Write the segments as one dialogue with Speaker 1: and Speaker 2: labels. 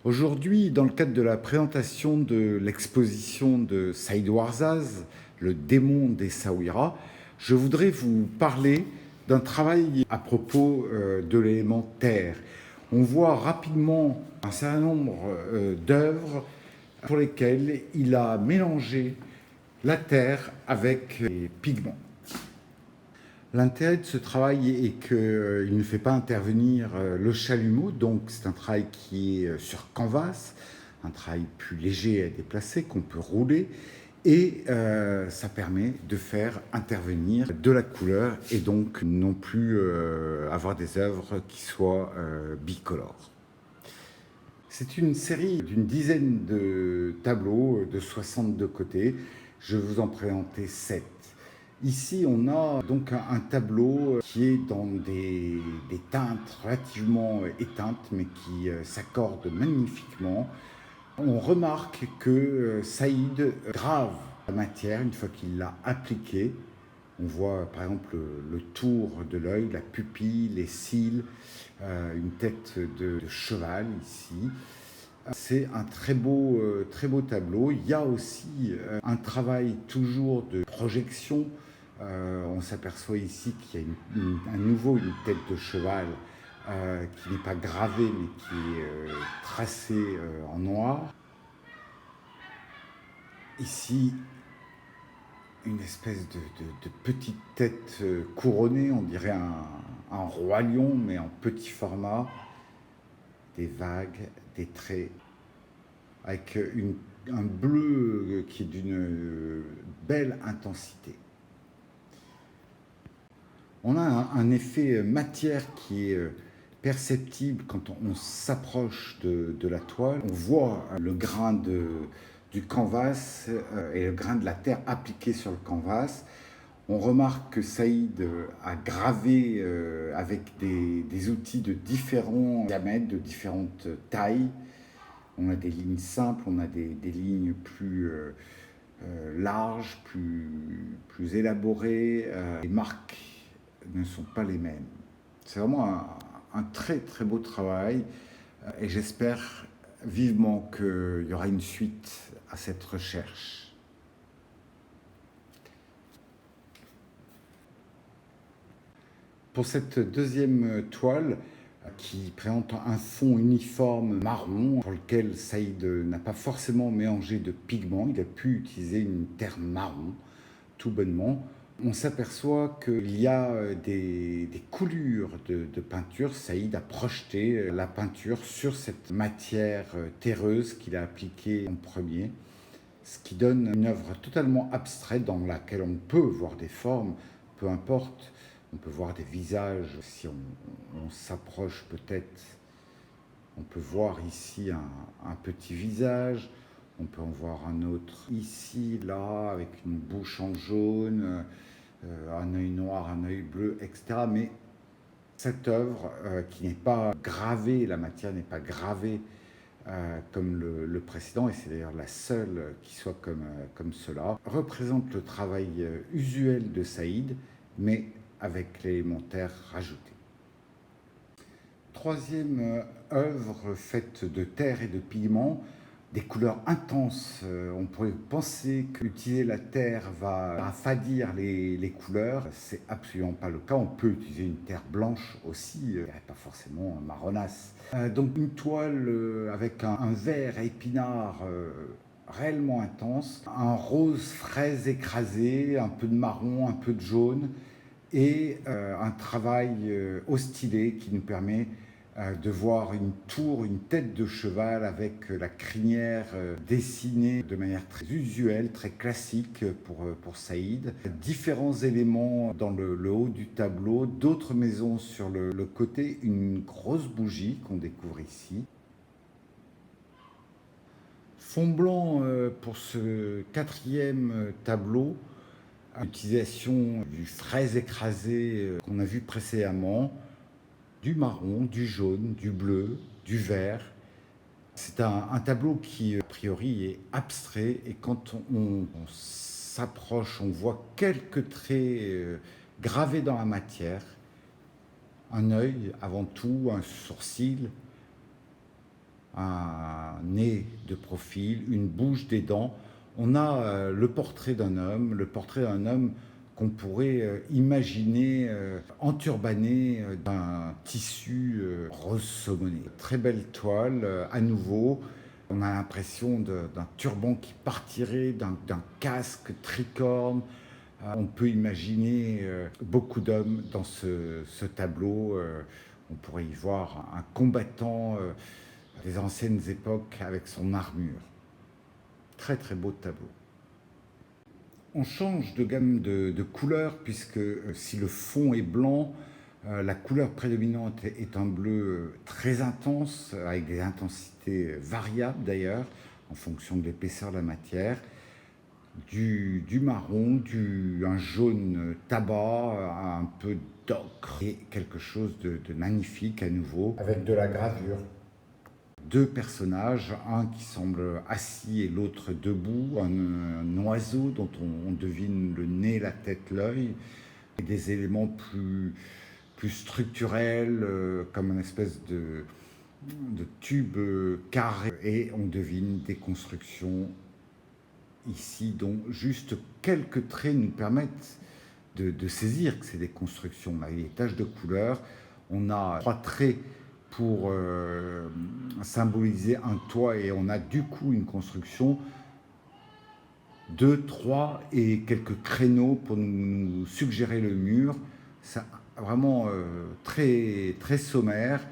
Speaker 1: Aujourd'hui, dans le cadre de la présentation de l'exposition de Saïd Ouarzaz, Le démon d'Essaouira, je voudrais vous parler d'un travail à propos de l'élément terre. On voit rapidement un certain nombre d'œuvres pour lesquelles il a mélangé la terre avec les pigments. L'intérêt de ce travail est qu'il ne fait pas intervenir le chalumeau, donc c'est un travail qui est sur canvas, un travail plus léger à déplacer, qu'on peut rouler, et ça permet de faire intervenir de la couleur et donc non plus avoir des œuvres qui soient bicolores. C'est une série d'une dizaine de tableaux de 62 côtés. Je vais vous en présenter 7. Ici, on a donc un tableau qui est dans des teintes relativement éteintes, mais qui s'accordent magnifiquement. On remarque que Saïd grave la matière une fois qu'il l'a appliquée. On voit par exemple le tour de l'œil, la pupille, les cils, une tête de cheval ici. C'est un très beau tableau. Il y a aussi un travail toujours de projection. On s'aperçoit ici qu'il y a à nouveau une tête de cheval qui n'est pas gravée mais qui est tracée en noir. Ici, une espèce de petite tête couronnée, on dirait un roi lion mais en petit format, des vagues, des traits, avec un bleu qui est d'une belle intensité. On a un effet matière qui est perceptible quand on s'approche de la toile. On voit le grain du canvas et le grain de la terre appliqué sur le canvas. On remarque que Saïd a gravé avec des outils de différents diamètres, de différentes tailles. On a des lignes simples, on a des lignes plus larges, plus élaborées. Les marques ne sont pas les mêmes. C'est vraiment un très très beau travail et j'espère vivement qu'il y aura une suite à cette recherche. Pour cette deuxième toile, qui présente un fond uniforme marron pour lequel Saïd n'a pas forcément mélangé de pigments, il a pu utiliser une terre marron, tout bonnement. On s'aperçoit qu'il y a des coulures de peinture. Saïd a projeté la peinture sur cette matière terreuse qu'il a appliquée en premier, ce qui donne une œuvre totalement abstraite dans laquelle on peut voir des formes, peu importe. On peut voir des visages, si on s'approche peut-être, on peut voir ici un petit visage, on peut en voir un autre ici, là, avec une bouche en jaune, un œil noir, un œil bleu, etc. Mais cette œuvre qui n'est pas gravée, la matière n'est pas gravée comme le précédent, et c'est d'ailleurs la seule qui soit comme cela, représente le travail usuel de Saïd, mais avec l'élémentaire rajouté. Troisième œuvre faite de terre et de pigments, des couleurs intenses. On pourrait penser qu'utiliser la terre va affadir les couleurs. C'est absolument pas le cas. On peut utiliser une terre blanche aussi, pas forcément marronasse. Donc une toile avec un vert épinard réellement intense, un rose fraise écrasé, un peu de marron, un peu de jaune, et un travail au stylet qui nous permet de voir une tour, une tête de cheval avec la crinière dessinée de manière très usuelle, très classique pour Saïd. Différents éléments dans le haut du tableau, d'autres maisons sur le côté, une grosse bougie qu'on découvre ici. Fond blanc pour ce quatrième tableau, utilisation du fraise écrasé qu'on a vu précédemment, du marron, du jaune, du bleu, du vert. C'est un tableau qui, a priori, est abstrait, et quand on s'approche, on voit quelques traits gravés dans la matière. Un œil avant tout, un sourcil, nez de profil, une bouche, des dents. On a le portrait d'un homme qu'on pourrait imaginer enturbané d'un tissu rose saumoné. Très belle toile, à nouveau. On a l'impression d'un turban qui partirait d'un casque tricorne. On peut imaginer beaucoup d'hommes dans ce tableau. On pourrait y voir un combattant des anciennes époques avec son armure. Très très beau tableau. On change de gamme de couleurs puisque si le fond est blanc, la couleur prédominante est un bleu très intense, avec des intensités variables d'ailleurs, en fonction de l'épaisseur de la matière. Du marron, un jaune tabac, un peu d'ocre et quelque chose de magnifique à nouveau, avec de la gravure. Deux personnages, un qui semble assis et l'autre debout, un oiseau dont on devine le nez, la tête, l'œil, et des éléments plus structurels, comme une espèce de tube carré, et on devine des constructions ici dont juste quelques traits nous permettent de saisir que c'est des constructions. On a les taches de couleur, on a 3 traits pour symboliser un toit et on a du coup une construction, 2, 3 et quelques créneaux pour nous suggérer le mur. C'est vraiment très, très sommaire.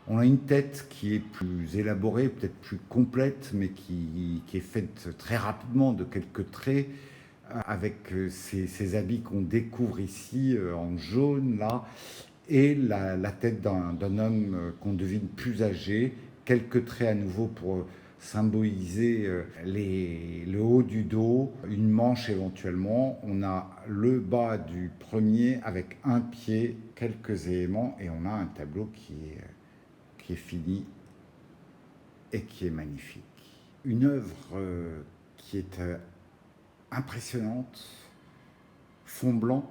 Speaker 1: On a une tête qui est plus élaborée, peut-être plus complète, mais qui est faite très rapidement de quelques traits, avec ces habits qu'on découvre ici en jaune, là, et la tête d'un homme qu'on devine plus âgé, quelques traits à nouveau pour symboliser le haut du dos, une manche éventuellement. On a le bas du premier avec un pied, quelques éléments, et on a un tableau qui est fini et qui est magnifique. Une œuvre qui est impressionnante, fond blanc,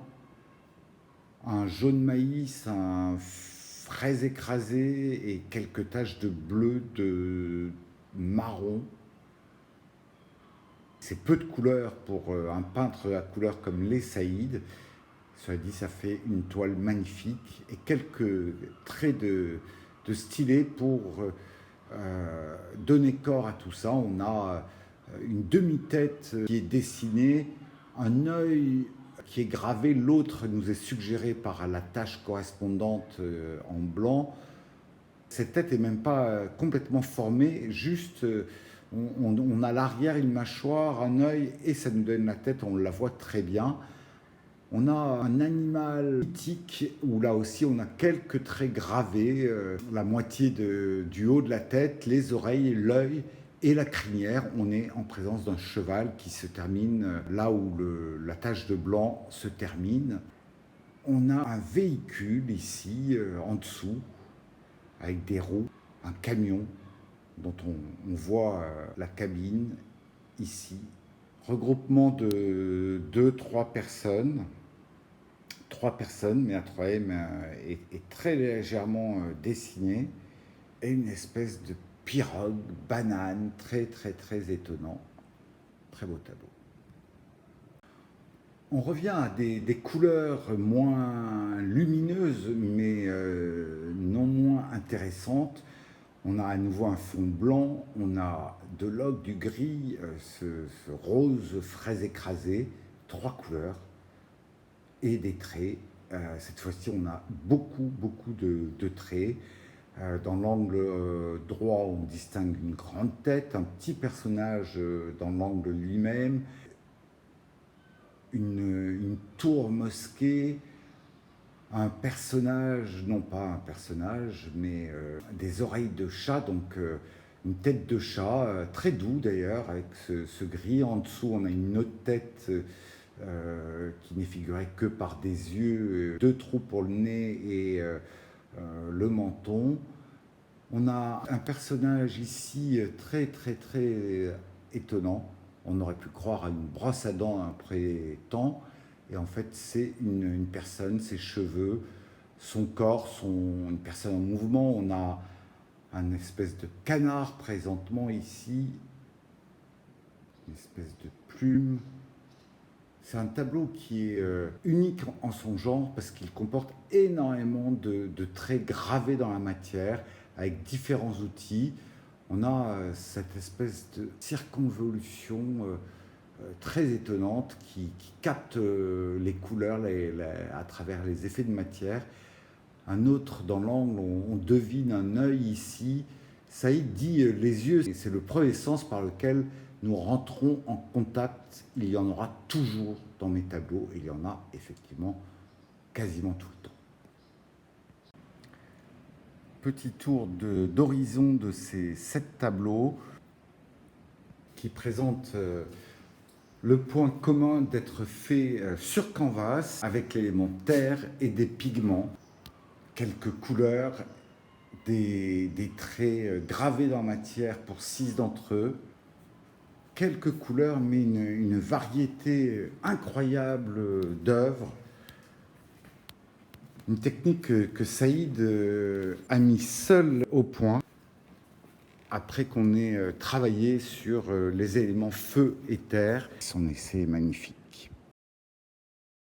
Speaker 1: un jaune maïs, un fraise écrasé et quelques taches de bleu, de marron. C'est peu de couleurs pour un peintre à couleur comme Les Saïd. Cela dit, ça fait une toile magnifique et quelques traits de stylet pour donner corps à tout ça. On a une demi-tête qui est dessinée, un œil qui est gravé, l'autre nous est suggéré par la tache correspondante en blanc. Cette tête n'est même pas complètement formée, juste on a l'arrière, une mâchoire, un œil et ça nous donne la tête, on la voit très bien. On a un animal mythique où là aussi on a quelques traits gravés, la moitié du haut de la tête, les oreilles, l'œil et la crinière. On est en présence d'un cheval qui se termine là où la tache de blanc se termine. On a un véhicule ici en dessous avec des roues, un camion dont on voit la cabine ici. Regroupement de 2-3 personnes. 3 personnes, mais la troisième est très légèrement dessinée, et une espèce de pirogue, banane, très très très étonnant. Très beau tableau. On revient à des couleurs moins lumineuses, mais non moins intéressantes. On a à nouveau un fond blanc, on a de l'ocre, du gris, ce rose fraise écrasé, 3 couleurs et des traits. Cette fois-ci, on a beaucoup de traits. Dans l'angle droit, on distingue une grande tête, un petit personnage dans l'angle lui-même, une tour mosquée, un personnage, non pas un personnage, mais des oreilles de chat, donc une tête de chat, très doux d'ailleurs, avec ce gris. En dessous, on a une autre tête qui n'est figurée que par des yeux, 2 trous pour le nez et le menton. On a un personnage ici très étonnant. On aurait pu croire à une brosse à dents après temps. Et en fait, c'est une personne, ses cheveux, son corps, une personne en mouvement. On a un espèce de canard présentement ici, une espèce de plume. C'est un tableau qui est unique en son genre parce qu'il comporte énormément de traits gravés dans la matière avec différents outils. On a cette espèce de circonvolution très étonnante qui capte les couleurs à travers les effets de matière. Un autre, dans l'angle, on devine un œil ici. Saïd dit les yeux, c'est le premier sens par lequel nous rentrons en contact. Il y en aura toujours dans mes tableaux, et il y en a effectivement quasiment tout le temps. Petit tour d'horizon de ces 7 tableaux qui présentent le point commun d'être fait sur canvas avec l'élément terre et des pigments, quelques couleurs, des traits gravés dans la matière pour 6 d'entre eux, quelques couleurs mais une variété incroyable d'œuvres. Une technique que Saïd a mis seul au point après qu'on ait travaillé sur les éléments feu et terre. Son essai est magnifique.